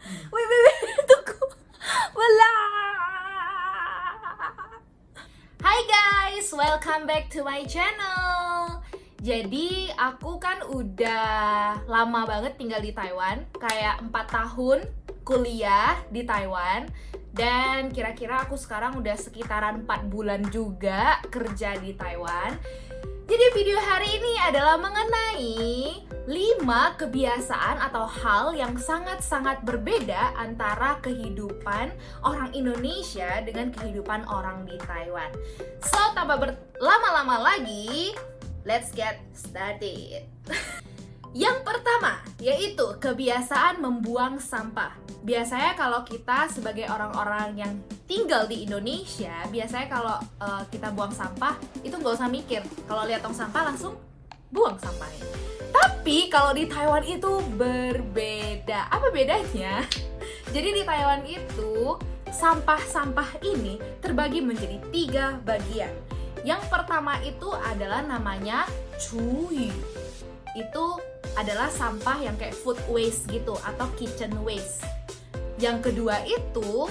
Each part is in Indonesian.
Tunggu. Wala. Hai guys, welcome back to my channel. Jadi aku kan udah lama banget tinggal di Taiwan, kayak 4 tahun kuliah di Taiwan. Dan kira-kira aku sekarang udah sekitaran 4 bulan juga kerja di Taiwan. Jadi video hari ini adalah mengenai 5 kebiasaan atau hal yang sangat-sangat berbeda antara kehidupan orang Indonesia dengan kehidupan orang di Taiwan. So, tanpa berlama-lama lagi, let's get started. Yang pertama, yaitu kebiasaan membuang sampah. Biasanya kalau kita sebagai orang-orang yang tinggal di Indonesia, biasanya kalau kita buang sampah, itu nggak usah mikir. Kalau lihat tong sampah langsung buang sampahnya. Tapi kalau di Taiwan itu berbeda. Apa bedanya? Jadi di Taiwan itu, sampah-sampah ini terbagi menjadi 3 bagian. Yang pertama itu adalah namanya cuy. Itu adalah sampah yang kayak food waste gitu atau kitchen waste. Yang kedua itu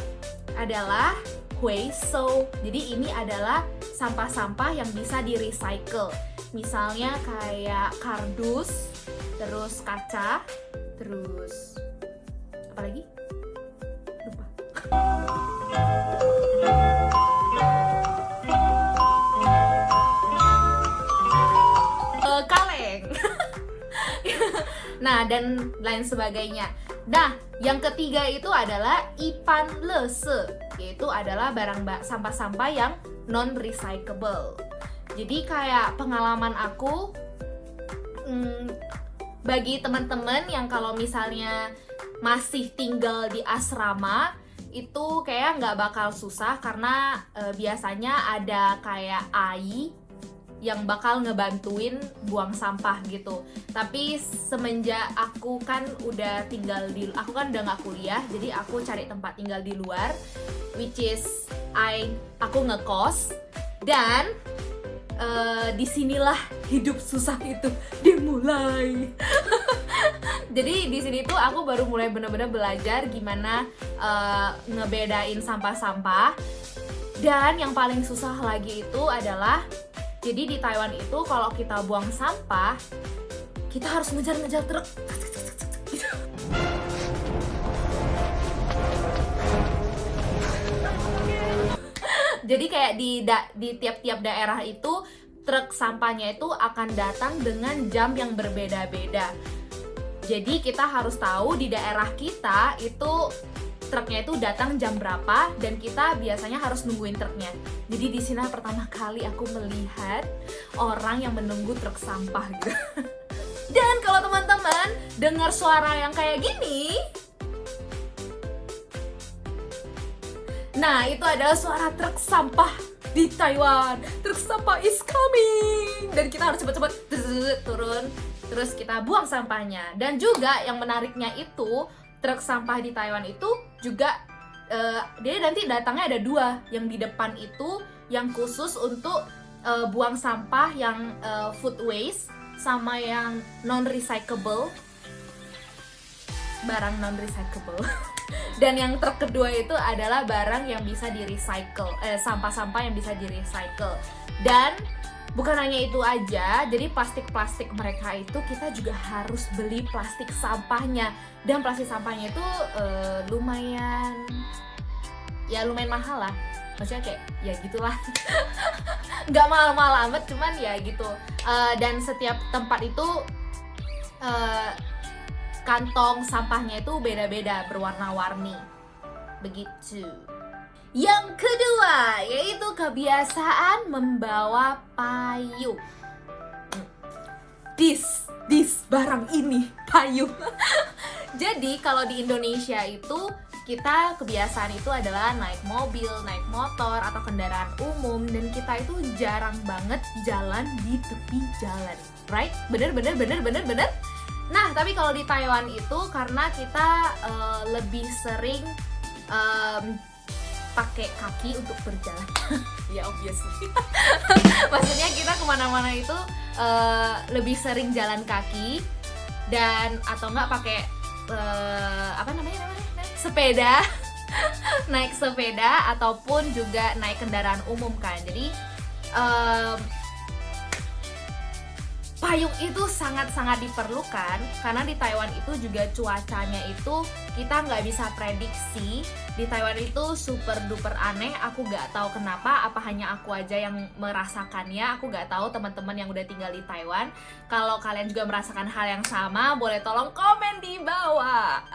adalah huiso. Jadi ini adalah sampah-sampah yang bisa di-recycle. Misalnya kayak kardus, terus kaca, terus apa lagi? Lupa. Kaleng. Nah, dan lain sebagainya. Nah, yang ketiga itu adalah ipan lese, yaitu adalah sampah-sampah yang non-recyclable. Jadi kayak pengalaman aku, bagi teman-teman yang kalau misalnya masih tinggal di asrama, itu kayak nggak bakal susah karena biasanya ada kayak AI yang bakal ngebantuin buang sampah gitu. Tapi semenjak aku kan udah udah nggak kuliah, jadi aku cari tempat tinggal di luar, which is aku ngekos, dan disinilah hidup susah itu dimulai. Jadi di sini tuh aku baru mulai bener-bener belajar gimana ngebedain sampah-sampah. Dan yang paling susah lagi itu adalah, jadi di Taiwan itu kalau kita buang sampah, kita harus ngejar-ngejar truk. Jadi kayak di tiap-tiap daerah itu truk sampahnya itu akan datang dengan jam yang berbeda-beda. Jadi kita harus tahu di daerah kita itu truknya itu datang jam berapa, dan kita biasanya harus nungguin truknya. Jadi di sini pertama kali aku melihat orang yang menunggu truk sampah gitu. Dan kalau teman-teman dengar suara yang kayak gini, nah itu adalah suara truk sampah di Taiwan. Truk sampah is coming, dan kita harus cepet-cepet turun, terus kita buang sampahnya. Dan juga yang menariknya itu, truk sampah di Taiwan itu juga dia nanti datangnya ada 2. Yang di depan itu yang khusus untuk buang sampah yang food waste, sama yang non-recyclable, barang non-recyclable. Dan yang truk kedua itu adalah barang yang bisa di-recycle, sampah-sampah yang bisa di-recycle. Dan bukan hanya itu aja, jadi plastik-plastik mereka itu kita juga harus beli plastik sampahnya. Dan plastik sampahnya itu lumayan mahal lah. Maksudnya kayak ya gitulah. Nggak mahal-mahal amat, cuman ya gitu. Dan setiap tempat itu kantong sampahnya itu beda-beda, berwarna-warni. Begitu. Yang kedua, yaitu kebiasaan membawa payung. This barang ini, payung. Jadi kalau di Indonesia itu, kita kebiasaan itu adalah naik mobil, naik motor, atau kendaraan umum, dan kita itu jarang banget jalan di tepi jalan. Right? Bener? Nah, tapi kalau di Taiwan itu karena kita lebih sering pakai kaki untuk berjalan. Ya obviously. Maksudnya kita kemana-mana itu lebih sering jalan kaki, dan atau enggak pakai apa namanya sepeda naik sepeda ataupun juga naik kendaraan umum kan. Jadi payung itu sangat-sangat diperlukan karena di Taiwan itu juga cuacanya itu kita nggak bisa prediksi. Di Taiwan itu super duper aneh, aku nggak tahu kenapa, apa hanya aku aja yang merasakannya. Aku nggak tahu teman-teman yang udah tinggal di Taiwan. Kalau kalian juga merasakan hal yang sama, boleh tolong komen di bawah.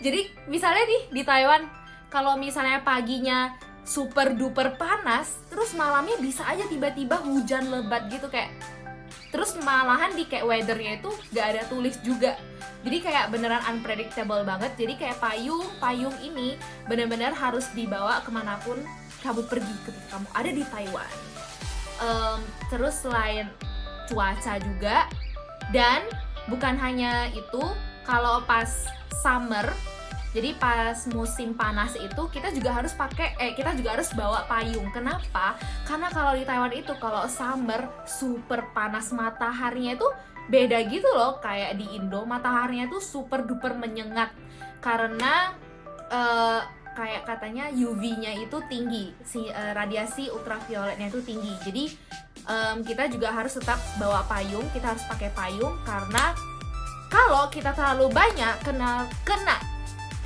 Jadi misalnya nih di Taiwan, kalau misalnya paginya super duper panas, terus malamnya bisa aja tiba-tiba hujan lebat gitu kayak. Terus malahan di kayak weathernya itu gak ada tulis juga. Jadi kayak beneran unpredictable banget. Jadi kayak payung ini bener-bener harus dibawa kemanapun kamu pergi ketika kamu ada di Taiwan. Terus selain cuaca juga, dan bukan hanya itu, kalau pas summer, jadi pas musim panas itu kita juga harus bawa payung. Kenapa? Karena kalau di Taiwan itu kalau summer super panas, mataharinya itu beda gitu loh. Kayak di Indo mataharinya itu super duper menyengat karena kayak katanya UV-nya itu tinggi, radiasi ultravioletnya itu tinggi. Jadi kita juga harus tetap bawa payung, kita harus pakai payung karena kalau kita terlalu banyak kena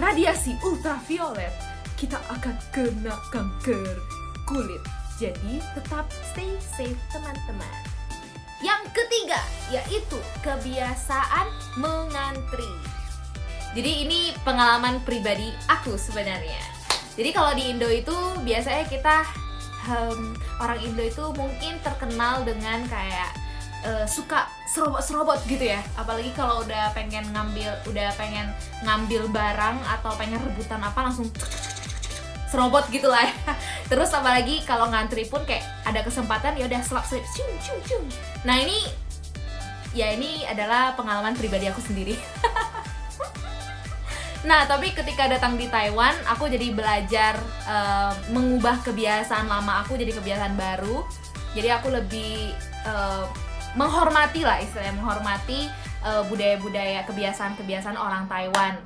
radiasi ultraviolet, kita akan kena kanker kulit. Jadi tetap stay safe teman-teman. Yang ketiga yaitu kebiasaan mengantri. Jadi ini pengalaman pribadi aku sebenarnya. Jadi kalau di Indo itu biasanya kita orang Indo itu mungkin terkenal dengan kayak suka serobot gitu ya, apalagi kalau udah pengen ngambil barang atau pengen rebutan apa langsung serobot gitu lah ya. Terus apalagi kalau ngantri pun kayak ada kesempatan ya udah selip cium. Nah ini adalah pengalaman pribadi aku sendiri. Nah tapi ketika datang di Taiwan aku jadi belajar mengubah kebiasaan lama aku jadi kebiasaan baru. Jadi aku lebih menghormati lah, istilahnya menghormati budaya-budaya, kebiasaan-kebiasaan orang Taiwan.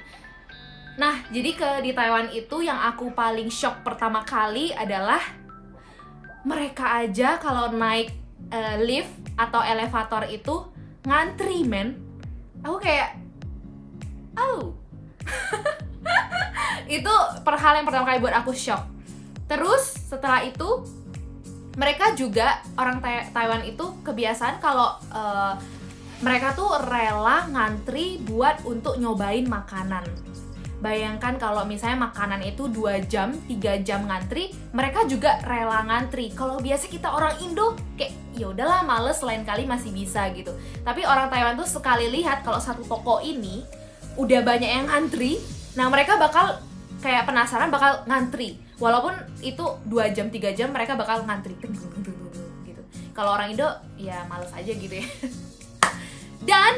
Nah, jadi di Taiwan itu yang aku paling shock pertama kali adalah mereka aja kalau naik lift atau elevator itu ngantri, men. Aku kayak, itu hal yang pertama kali buat aku shock. Terus setelah itu mereka juga orang Taiwan itu kebiasaan kalau mereka tuh rela ngantri buat untuk nyobain makanan. Bayangkan kalau misalnya makanan itu 2 jam, 3 jam ngantri, mereka juga rela ngantri. Kalau biasa kita orang Indo kayak ya udahlah males, lain kali masih bisa gitu. Tapi orang Taiwan tuh sekali lihat kalau satu toko ini udah banyak yang ngantri, nah mereka bakal kayak penasaran, bakal ngantri. Walaupun itu 2 jam, 3 jam mereka bakal ngantri gitu. Kalau orang Indo ya males aja gitu ya. Dan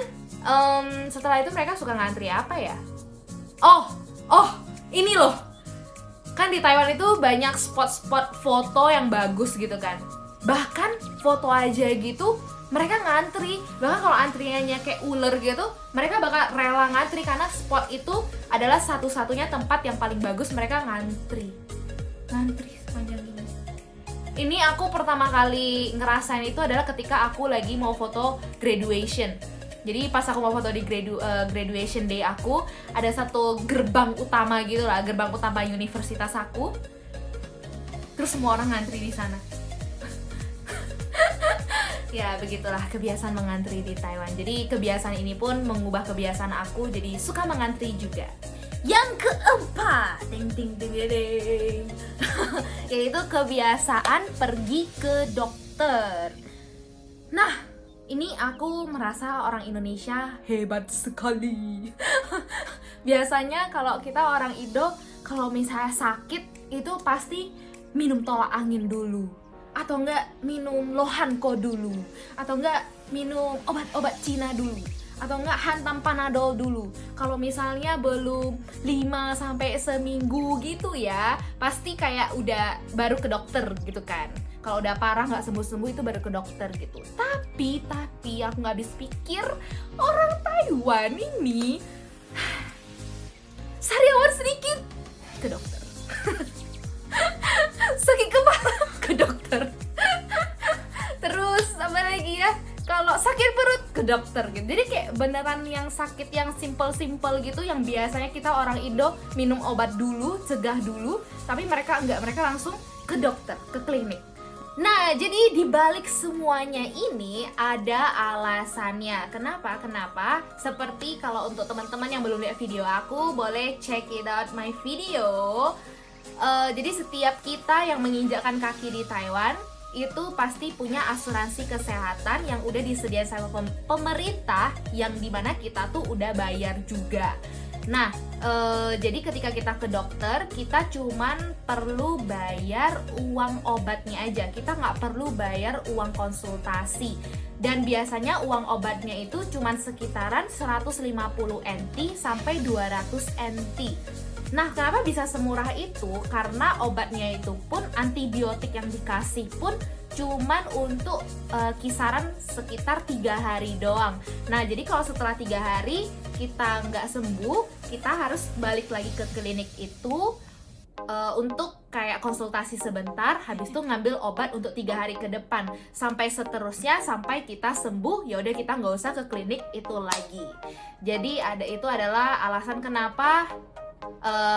setelah itu mereka suka ngantri apa ya? Oh, ini loh. Kan di Taiwan itu banyak spot-spot foto yang bagus gitu kan. Bahkan foto aja gitu mereka ngantri. Bahkan kalau antriannya kayak ular gitu, mereka bakal rela ngantri karena spot itu adalah satu-satunya tempat yang paling bagus, mereka ngantri sepanjang ini. Ini aku pertama kali ngerasain itu adalah ketika aku lagi mau foto graduation. Jadi pas aku mau foto di graduation day aku, ada satu gerbang utama gitu lah, gerbang utama universitas aku. Terus semua orang ngantri di sana. Ya begitulah kebiasaan mengantri di Taiwan. Jadi kebiasaan ini pun mengubah kebiasaan aku jadi suka mengantri juga. Yang keempat, yaitu kebiasaan pergi ke dokter. Nah, ini aku merasa orang Indonesia hebat sekali. Biasanya kalau kita orang Indo, kalau misalnya sakit itu pasti minum tolak angin dulu, atau enggak minum lohanko dulu, atau enggak minum obat-obat Cina dulu, atau enggak hantam panadol dulu. Kalau misalnya belum 5 sampai seminggu gitu ya, pasti kayak udah baru ke dokter gitu kan. Kalau udah parah nggak sembuh-sembuh itu baru ke dokter gitu. Tapi aku nggak habis pikir orang Taiwan ini sariawan sedikit dokter gitu. Jadi kayak beneran yang sakit yang simple-simple gitu, yang biasanya kita orang Indo minum obat dulu, cegah dulu, tapi mereka enggak, mereka langsung ke dokter, ke klinik. Nah, jadi dibalik semuanya ini ada alasannya. Kenapa? Seperti kalau untuk teman-teman yang belum lihat video aku, boleh check it out my video. Jadi setiap kita yang menginjakkan kaki di Taiwan itu pasti punya asuransi kesehatan yang udah disediain sama pemerintah, yang dimana kita tuh udah bayar juga. Nah, jadi ketika kita ke dokter, kita cuman perlu bayar uang obatnya aja. Kita nggak perlu bayar uang konsultasi. Dan biasanya uang obatnya itu cuman sekitaran 150 NT sampai 200 NT. Nah, kenapa bisa semurah itu? Karena obatnya itu pun, antibiotik yang dikasih pun cuman untuk kisaran sekitar 3 hari doang. Nah, jadi kalau setelah 3 hari kita nggak sembuh, kita harus balik lagi ke klinik itu untuk kayak konsultasi sebentar, habis itu ngambil obat untuk 3 hari ke depan, sampai seterusnya, sampai kita sembuh. Ya udah, kita nggak usah ke klinik itu lagi. Jadi itu adalah alasan kenapa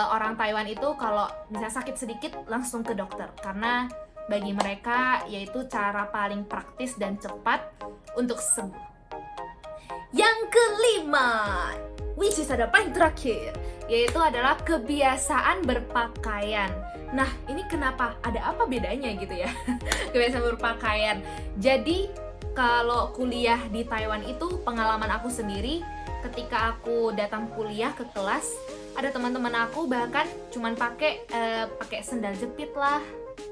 orang Taiwan itu kalau misalnya sakit sedikit langsung ke dokter, karena bagi mereka yaitu cara paling praktis dan cepat untuk sembuh. Yang kelima, which is ada paling terakhir, yaitu adalah kebiasaan berpakaian. Nah, ini kenapa? Ada apa bedanya gitu ya? Kebiasaan berpakaian. Jadi kalau kuliah di Taiwan itu, pengalaman aku sendiri, ketika aku datang kuliah ke kelas, ada teman-teman aku bahkan cuman pakai sendal jepit lah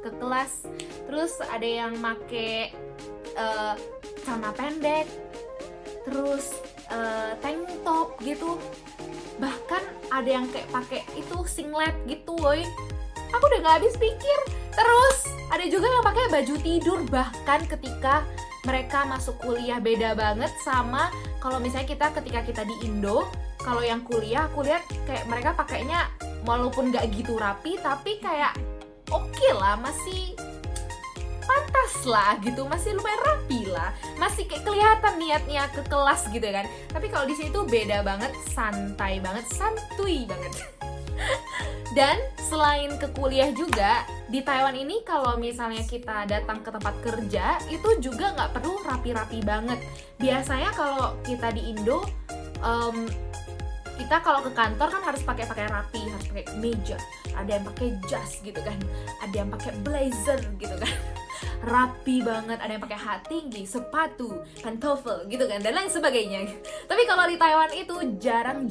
ke kelas. Terus ada yang pakai celana pendek, terus tank top gitu. Bahkan ada yang kayak pakai itu singlet gitu, woy. Aku udah gak habis pikir. Terus ada juga yang pakai baju tidur, bahkan ketika mereka masuk kuliah. Beda banget sama kalau misalnya ketika kita di Indo. Kalau yang kuliah, aku lihat kayak mereka pakainya walaupun gak gitu rapi, tapi kayak oke lah, masih pantas lah gitu, masih lumayan rapi lah, masih kayak kelihatan niatnya ke kelas gitu kan. Tapi kalau di sini tuh beda banget, santai banget, santuy banget. Dan selain ke kuliah juga, di Taiwan ini kalau misalnya kita datang ke tempat kerja, itu juga nggak perlu rapi-rapi banget. Biasanya kalau kita di Indo, kita kalau ke kantor kan harus pakai rapi, harus pakai kemeja, ada yang pakai jas gitu kan, ada yang pakai blazer gitu kan, rapi banget, ada yang pakai hat tinggi, sepatu, pantofel gitu kan, dan lain sebagainya. Tapi kalau di Taiwan itu jarang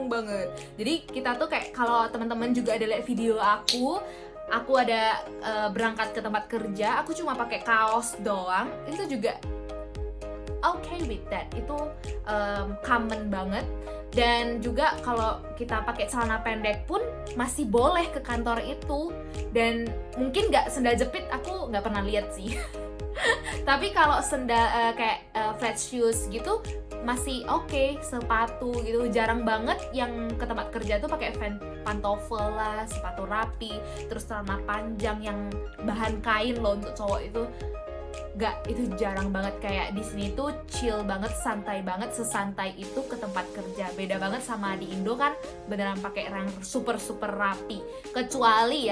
banget. Jadi kita tuh kayak, kalau teman-teman juga ada lihat video aku ada berangkat ke tempat kerja, aku cuma pakai kaos doang, itu juga okay with that, itu common banget. Dan juga kalau kita pakai celana pendek pun masih boleh ke kantor itu. Dan mungkin nggak sendal jepit, aku nggak pernah lihat sih. Tapi kalau sendal kayak flat shoes gitu masih oke, sepatu gitu. Jarang banget yang ke tempat kerja tuh pakai pantofel lah, sepatu rapi, terus celana panjang yang bahan kain loh untuk cowok itu. Gak, itu jarang banget. Kayak di sini tuh chill banget, santai banget, sesantai itu ke tempat kerja. Beda banget sama di Indo kan, beneran pakai yang super rapi. Kecuali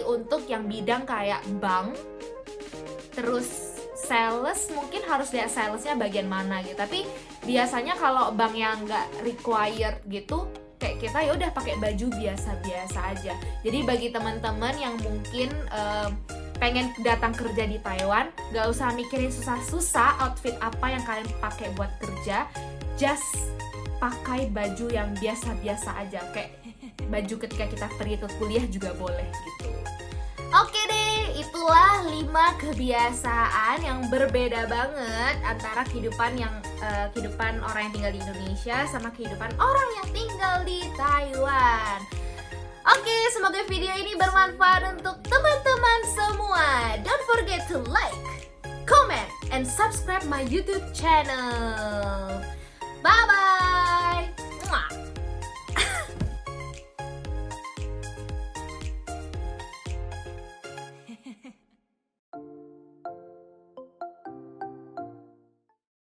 untuk yang bidang kayak bank, terus sales, mungkin harus lihat salesnya bagian mana gitu. Tapi biasanya kalau bank yang nggak required gitu, kayak kita ya udah pakai baju biasa-biasa aja. Jadi bagi teman-teman yang mungkin pengen datang kerja di Taiwan, gak usah mikirin susah-susah outfit apa yang kalian pakai buat kerja, just pakai baju yang biasa-biasa aja, kayak baju ketika kita pergi ke kuliah juga boleh gitu. Oke deh, itulah 5 kebiasaan yang berbeda banget antara kehidupan orang yang tinggal di Indonesia sama kehidupan orang yang tinggal di Taiwan. Oke, semoga video ini bermanfaat untuk teman-teman semua. Don't forget to like, comment, and subscribe my YouTube channel. Bye-bye!